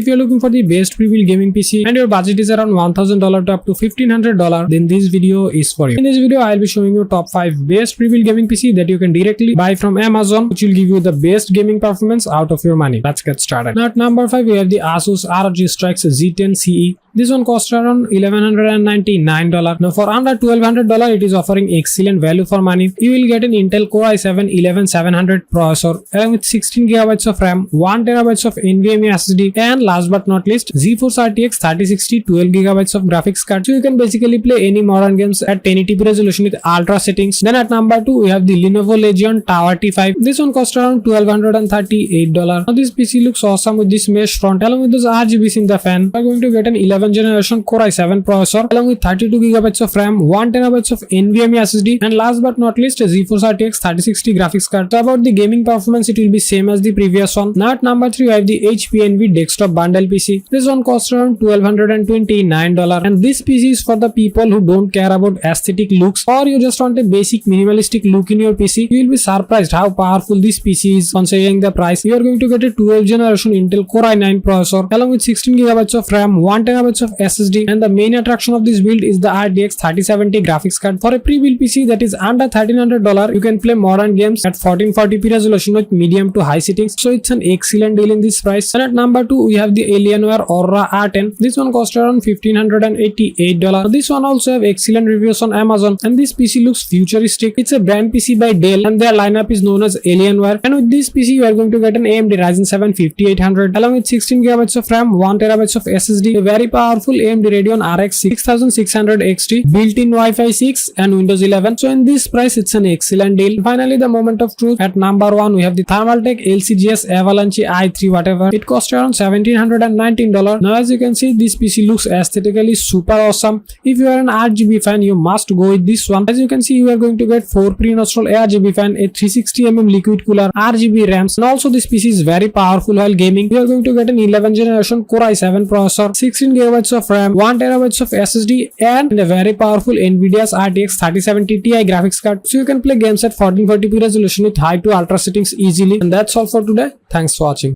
If you're looking for the best pre-built gaming PC and your budget is around $1,000 to up to $1,500, then this video is for you. In this video, I'll be showing you top 5 best pre-built gaming PC that you can directly buy from Amazon, which will give you the best gaming performance out of your money. Let's get started. Now at number 5, we have the Asus ROG Z10 CE. This one costs around $1,199. Now for under $1,200, it is offering excellent value for money. You will get an Intel Core i7-11700 processor along with 16GB of RAM, 1TB of NVMe SSD, and last but not least, GeForce RTX 3060 12GB of graphics card. So you can basically play any modern games at 1080p resolution with ultra settings. Then at number 2, we have the Lenovo Legion Tower T5. This one costs around $1,238. Now this PC looks awesome with this mesh front along with those RGBs in the fan. We are going to get an 11th generation Core i7 processor along with 32GB of RAM, 1TB of NVMe SSD, and last but not least, a GeForce RTX 3060 graphics card. So about the gaming performance, it will be same as the previous one. Now at number 3, we have the HP Envy desktop bundle PC. This one costs around $1,229, and this PC is for the people who don't care about aesthetic looks or you just want a basic minimalistic look in your PC. You will be surprised how powerful this PC is. Considering the price, you are going to get a 12th generation Intel Core i9 processor along with 16GB of RAM, 1TB of SSD, and the main attraction of this build is the RTX 3070 graphics card. For a pre-built PC that is under $1,300, you can play modern games at 1440p resolution with medium to high settings. So it's an excellent deal in this price. And at number 2, we have the Alienware Aura R10. This one costs around $1,588. This one also have excellent reviews on Amazon, and this PC looks futuristic. It's a brand PC by Dell, and their lineup is known as Alienware. And with this PC, you are going to get an AMD Ryzen 7 5800 along with 16GB of RAM, 1TB of SSD, a very powerful AMD Radeon RX 6600 XT, built-in Wi-Fi 6 and Windows 11. So in this price, it's an excellent deal. Finally, the moment of truth. At number 1, we have the Thermaltake LCGS Avalanche i3 whatever. It costs around $1,719. Now as you can see, this PC looks aesthetically super awesome. If you are an RGB fan, you must go with this one. As you can see, you are going to get 4 pre-installed RGB fan, a 360mm liquid cooler, RGB RAMs, and also this PC is very powerful while gaming. You are going to get an 11th generation Core i7 processor, 16GB of RAM, 1TB of SSD, and a very powerful Nvidia's RTX 3070 Ti graphics card. So you can play games at 1440p resolution with high to ultra settings easily. And that's all for today. Thanks for watching.